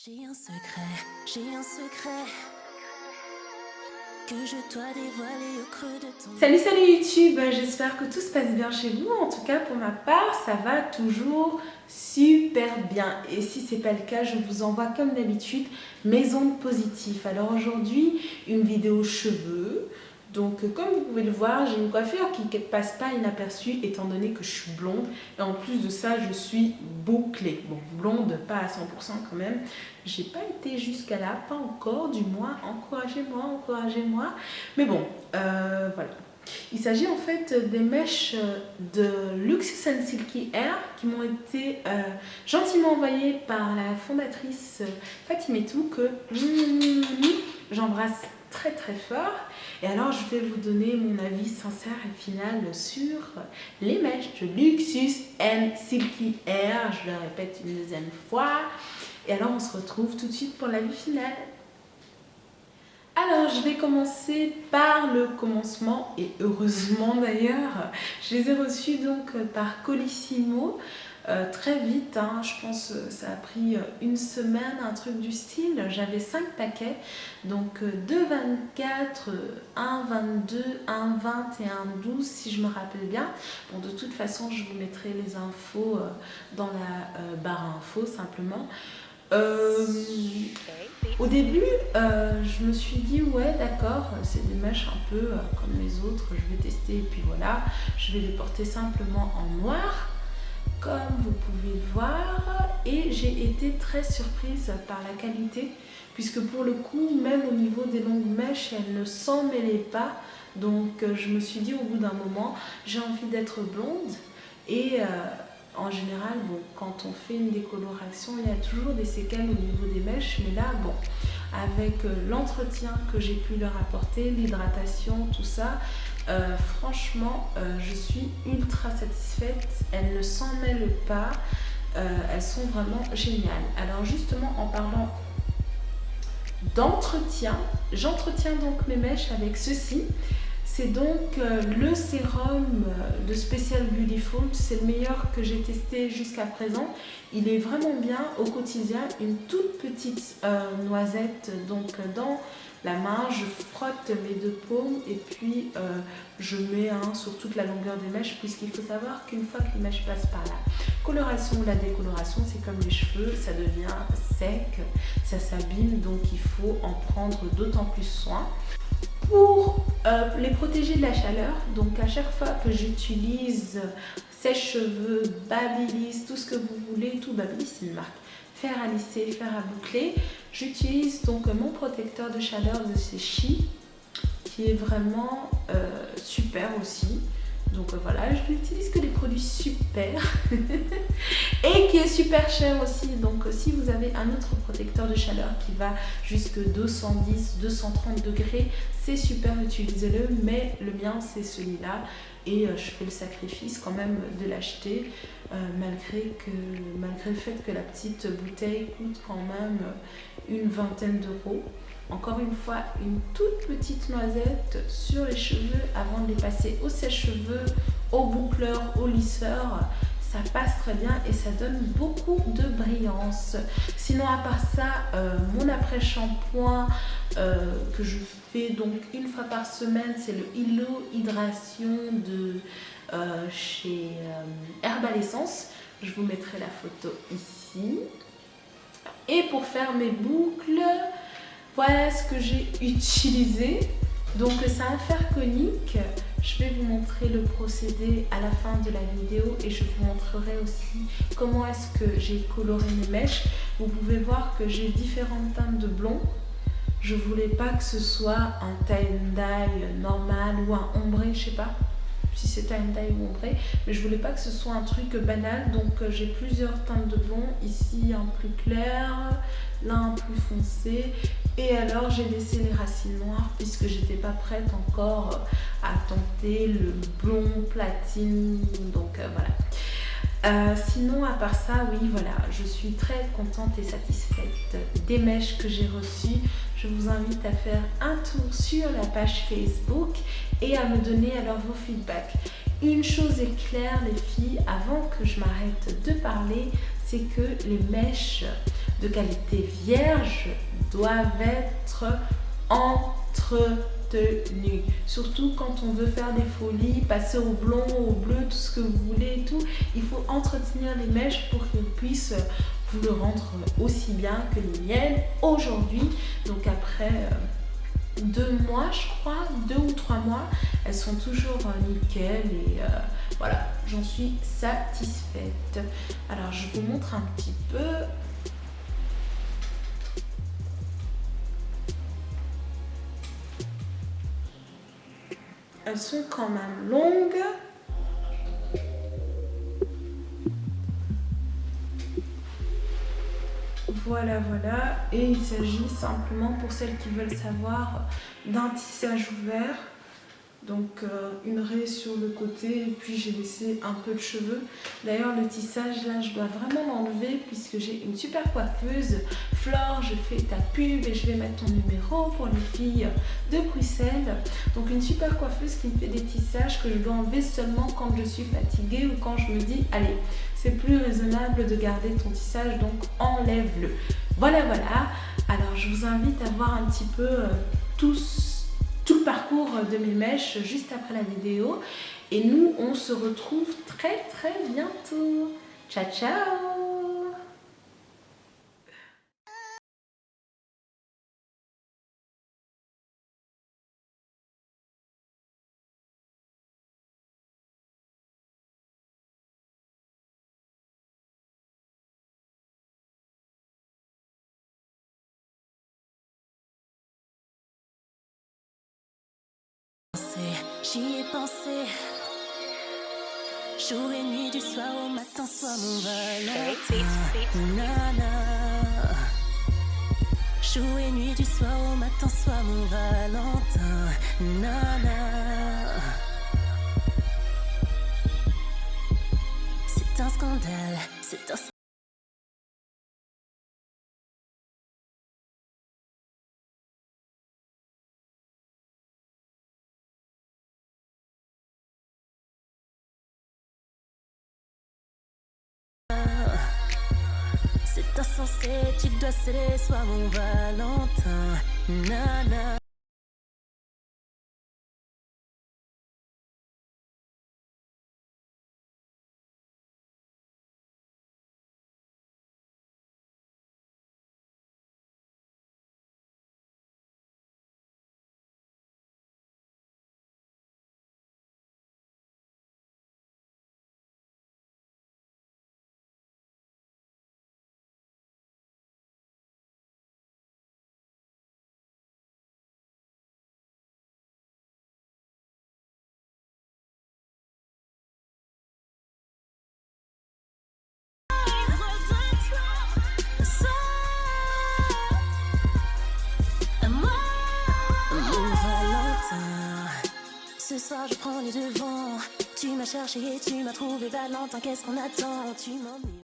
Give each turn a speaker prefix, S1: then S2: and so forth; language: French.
S1: J'ai un secret que je dois dévoiler au creux de ton...
S2: Salut YouTube, j'espère que tout se passe bien chez vous. En tout cas pour ma part, ça va toujours super bien. Et si c'est pas le cas, je vous envoie comme d'habitude mes ondes positives. Alors aujourd'hui, une vidéo cheveux. Donc comme vous pouvez le voir, j'ai une coiffure qui ne passe pas inaperçue étant donné que je suis blonde. Et en plus de ça, je suis bouclée. Bon, blonde, pas à 100% quand même. J'ai pas été jusqu'à là, pas encore, du moins. Encouragez-moi, encouragez-moi. Mais bon, voilà. Il s'agit en fait des mèches de Luxus & Silky Hair qui m'ont été gentiment envoyées par la fondatrice Fatimetou que j'embrasse très très fort. Et alors je vais vous donner mon avis sincère et final sur les mèches de Luxus & Silky Hair. Je le répète une deuxième fois. Et alors on se retrouve tout de suite pour l'avis final. Alors, je vais commencer par le commencement, et heureusement d'ailleurs, je les ai reçus donc par Colissimo, très vite, hein, je pense que ça a pris une semaine, un truc du style. J'avais 5 paquets, donc 2 24, 1 22, 1 20 et 1 12 si je me rappelle bien. Bon, de toute façon, je vous mettrai les infos dans la barre info simplement. Au début, je me suis dit ouais d'accord, c'est des mèches un peu comme les autres, je vais tester et puis voilà, je vais les porter simplement en noir comme vous pouvez le voir, et j'ai été très surprise par la qualité puisque pour le coup, même au niveau des longues mèches, elles ne s'en mêlaient pas. Donc je me suis dit au bout d'un moment, j'ai envie d'être blonde. Et en général, bon, quand on fait une décoloration, il y a toujours des séquelles au niveau des mèches. Mais là, bon, avec l'entretien que j'ai pu leur apporter, l'hydratation, tout ça, franchement, je suis ultra satisfaite. Elles ne s'en mêlent pas. Elles sont vraiment géniales. Alors justement, en parlant d'entretien, j'entretiens donc mes mèches avec ceci. C'est donc le sérum de Special Beautiful, c'est le meilleur que j'ai testé jusqu'à présent. Il est vraiment bien au quotidien, une toute petite noisette donc dans la main, je frotte mes 2 paumes et puis je mets sur toute la longueur des mèches, puisqu'il faut savoir qu'une fois que les mèches passent par la coloration ou la décoloration, c'est comme les cheveux, ça devient sec, ça s'abîme, donc il faut en prendre d'autant plus soin. Pour les protéger de la chaleur, donc à chaque fois que j'utilise sèche-cheveux, Babyliss, tout ce que vous voulez, tout Babyliss c'est une marque, fer à lisser, fer à boucler, j'utilise donc mon protecteur de chaleur de chez Chi, qui est vraiment super aussi. Donc voilà, je n'utilise que des produits super et qui est super cher aussi. Donc si vous avez un autre protecteur de chaleur qui va jusque 210, 230 degrés, c'est super, utilisez-le. Mais le mien c'est celui-là et je fais le sacrifice quand même de l'acheter malgré le fait que la petite bouteille coûte quand même une vingtaine d'euros. Encore une fois, une toute petite noisette sur les cheveux avant de les passer au sèche-cheveux, au boucleur, au lisseur. Ça passe très bien et ça donne beaucoup de brillance. Sinon, à part ça, mon après-shampoing que je fais donc une fois par semaine, c'est le Hello Hydration de chez Herbal Essence. Je vous mettrai la photo ici. Et pour faire mes boucles, voilà ce que j'ai utilisé. Donc c'est un fer conique. Je vais vous montrer le procédé à la fin de la vidéo et je vous montrerai aussi comment est-ce que j'ai coloré mes mèches. Vous pouvez voir que j'ai différentes teintes de blond. Je voulais pas que ce soit un tie and dye normal ou un ombré, je sais pas si c'est tie and dye ou ombré, mais je voulais pas que ce soit un truc banal. Donc j'ai plusieurs teintes de blond, ici un plus clair, là un plus foncé. Et alors j'ai laissé les racines noires puisque j'étais pas prête encore à tenter le blond platine, donc voilà. Sinon à part ça, oui voilà, je suis très contente et satisfaite des mèches que j'ai reçues. Je vous invite à faire un tour sur la page Facebook et à me donner alors vos feedbacks. Une chose est claire les filles, avant que je m'arrête de parler, c'est que les mèches de qualité vierge doivent être entretenues. Surtout quand on veut faire des folies, passer au blond, au bleu, tout ce que vous voulez et tout. Il faut entretenir les mèches pour qu'elles puissent vous le rendre aussi bien que les miennes aujourd'hui. Donc après 2 mois, je crois, 2 ou 3 mois, elles sont toujours nickel et voilà, j'en suis satisfaite. Alors je vous montre un petit peu. Elles sont quand même longues. Voilà, voilà. Et il s'agit simplement, pour celles qui veulent savoir, d'un tissage ouvert. Donc une raie sur le côté et puis j'ai laissé un peu de cheveux. D'ailleurs le tissage là je dois vraiment l'enlever puisque j'ai une super coiffeuse. Flore, je fais ta pub et je vais mettre ton numéro pour les filles de Bruxelles. Donc une super coiffeuse qui me fait des tissages que je dois enlever seulement quand je suis fatiguée ou quand je me dis allez, c'est plus raisonnable de garder ton tissage, donc enlève-le. Voilà, voilà. Alors je vous invite à voir un petit peu tout le parcours de mes mèches juste après la vidéo. Et nous, on se retrouve très très bientôt. Ciao, ciao!
S1: J'y ai pensé, jour et nuit, du soir au matin, sois mon Valentin. Nana. Jour et nuit, du soir au matin, sois mon Valentin. Nana. C'est un scandale, c'est un c'est insensé, tu dois céder, sois mon Valentin. Nana. Ce soir je prends les devants. Tu m'as cherché et tu m'as trouvé, Valentin, qu'est-ce qu'on attend? Tu m'ennuies.